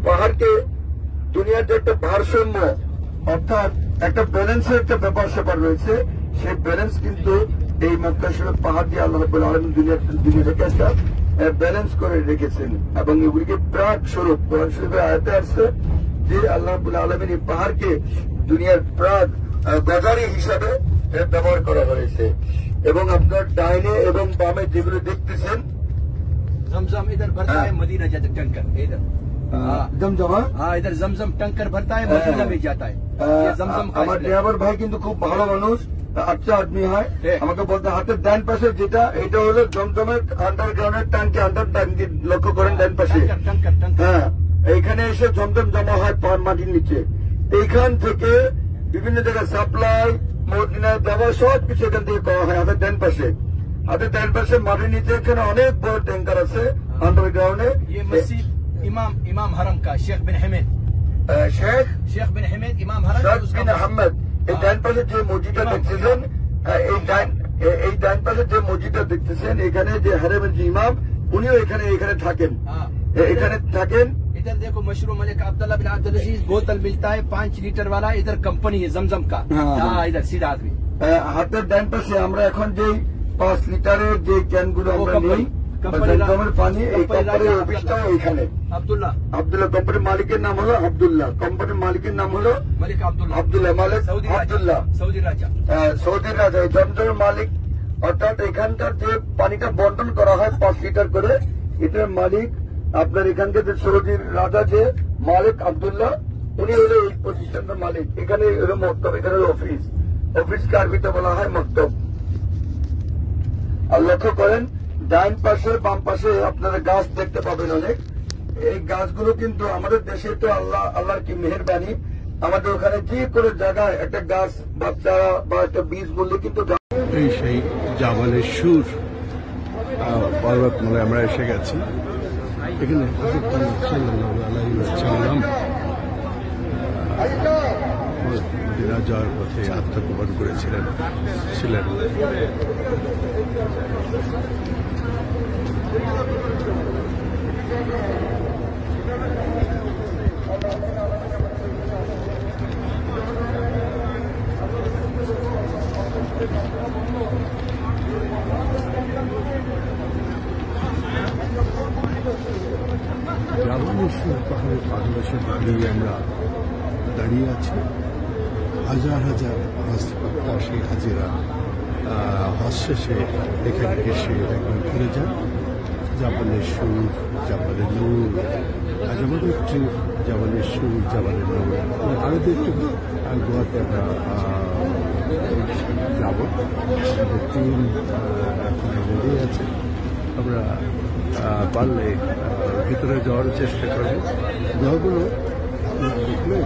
পাহাড়কে দুনিয়ার যে একটা ভারসাম্য অর্থাৎ একটা ব্যালেন্সের একটা ব্যাপার স্যাপার রয়েছে, সেই ব্যালেন্স কিন্তু এই মক্কা শরীফ পাহাড় দিয়ে আল্লাহ রাব্বুল আলামিন দুনিয়াটাকে একটা ব্যালেন্স করে রেখেছেন এবং এগুলিকে প্রাক স্বরূপ কোরআন শরীফের আয়াতে আসছে যে আল্লাহ রাব্বুল আলামিন এই পাহাড়কে দুনিয়ার প্রাক গজারি হিসাবে ব্যবহার করা হয়েছে। এবং আপনার ডাইনে এবং বামে যেগুলো দেখতেছেন जमजम इधर भरता है मदीना जाता टैंकर इधर জমজম। हाँ इधर जमजम टैंकर भरता है मदीना में जाता है ये जमजम का আমার ড্রাইভার ভাই কিন্তু খুব ভালো মানুষ, আচ্ছা আদমি হয়। আমাকে বলতে হাতের ডান পাশে যেটা এটা হলো জমজমের আন্ডারগ্রাউন্ডের ট্যাঙ্কি, আন্ডার ট্যাঙ্কি লক্ষ্য করেন ডান পাশে। হ্যাঁ, এইখানে এসে জমজম জমা হয় মাটির নিচে। এইখান থেকে বিভিন্ন জায়গায় সাপ্লাই মদিনায় দেওয়া সব কিছু এখান থেকে করা হয় হাতের ডান পাশে। হাতের ডান পাশে মাটির নিচে এখানে অনেক বড় ট্যাঙ্কার আছে আন্ডারগ্রাউন্ডে। इमाम हरम का शेख बिन हमीद शेख बिन हमीद इमाम हरम বিন আহমেদ। এই ডান পাশে যে মসজিদটা দেখতেছেন, এই ডান পাশে যে মসজিদটা দেখতেছেন, এখানে যে হারেমের যে ইমাম উনিও এখানে থাকেন, এখানে থাকেন। इधर देखो मशरूम मलिक अब्दुल्ला बिन अब्दुल अजीज बोतल मिलता है 5 लीटर वाला, इधर कंपनी है जमजम का। इधर सीधा आदमी হাতের ডান পাশে আমরা এখন যে 5 লিটারের যে ক্যানগুলো আমরা নিই জমজমের পানি, এই কোম্পানির অফিসটা এখানে। আব্দুল্লাহ কোম্পানির মালিকের নাম হলো আব্দুল্লাহ, কোম্পানির মালিকের নাম হলো मलिक আব্দুল্লাহ মালিক আব্দুল্লাহ सऊदी राजा সৌদির রাজা। জমজমের মালিক অর্থাৎ এখানকার যে পানিটা বন্টন করা হয় 5 লিটার করে, এটার মালিক আপনার এখানকার যে সৌদির রাজা যে মালিক আব্দুল্লাহ, উনি হলো এই প্রতিষ্ঠানটার মালিক। এখানে হলো মক্তব, এখানে হলো অফিসকে আরবিতে বলা হয় মক্তব। আর লক্ষ্য করেন ডাইন পাশে বাম পাশে আপনারা গাছ দেখতে পাবেন অনেক। এই গাছগুলো কিন্তু আমাদের দেশে তো আল্লাহর কি মেহেরবানি, আমাদের ওখানে যে কোনো জায়গায় একটা গাছ বা চারা বা একটা বীজ বললে কিন্তু এই সেই জাবালের সুর পর্বতমালায় আমরা এসে গেছি। এখানে মদিনা যাওয়ার পথে আত্মগোপন করেছিলেন। জাবালেশ্বর পাহাড়ের পাদদেশে দাঁড়িয়ে আছি। হাজার হাজার প্রত্যাশী হাজিরা হজ শেষে এখানে এসে একবার ঘুরে যান। জাবালের সুর, জাবালের নূর, আজ আমাদের ট্রিপ জাবালের সুর, জাবালের নূর। আরো একটু গোয়াতে আমরা যাব। আমাদের টিম এখন রেডি আছে। আমরা পারলে ভিতরে যাওয়ার চেষ্টা করব। দোয়াগুলো দেখলে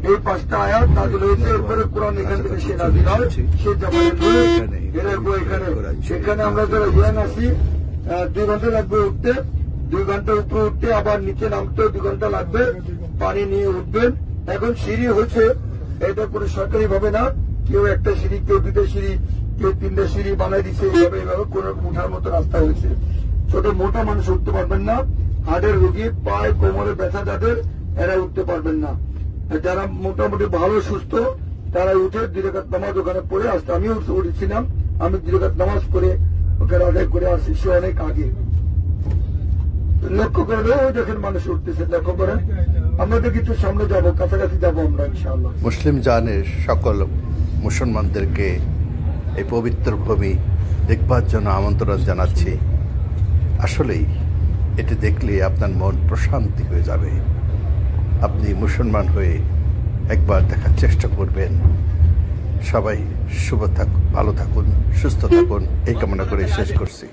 এই 5টা আয়াত নাযিল হয়েছে। এরপরে কোরআন এখান থেকে সে নাযিল হয়, সে সেখানে আমরা যারা ইয়ান আছি 2 ঘন্টা লাগবে উঠতে, 2 ঘন্টা উপরে উঠতে, আবার নিচে নামতে 2 ঘন্টা লাগবে। পানি নিয়ে উঠবেন। এখন সিঁড়ি হচ্ছে এটা কোনো সরকারি ভাবে না, কেউ একটা সিঁড়ি, কেউ 2টা সিঁড়ি, কেউ 3টা সিঁড়ি বানাই দিচ্ছে। এইভাবে কোন উঠার মতো রাস্তা হয়েছে। ছোট মোটা মানুষ উঠতে পারবেন না, হাড়ের রোগী, পায়ে কোমরে ব্যথা যাদের, এরা উঠতে পারবেন না। যারা মোটামুটি ভালো সুস্থ তারা উঠে 2 রাকাত নামাজ ওখানে পড়ে আসতে। আমিও উঠেছিলাম, আমি 2 রাকাত নামাজ পড়ে ওখানে আদায় করে আসছি, সে অনেক আগে। লক্ষ্য করলেও দেখেন মানুষ উঠতেছে, লক্ষ্য করেন। আমাদের কিছু সামনে যাবো, কাছাকাছি যাবো আমরা ইনশাআল্লাহ। মুসলিম জানের সকল মুসলমানদেরকে এই পবিত্র ভূমি দেখবার জন্য আমন্ত্রণ জানাচ্ছি। আসলেই এটি দেখলে আপনার মন প্রশান্তি হয়ে যাবে। আপনি মুসলমান হয়ে একবার দেখার চেষ্টা করবেন। সবাই শুভ থাকুন, ভালো থাকুন, সুস্থ থাকুন, এই কামনা করে শেষ করছি।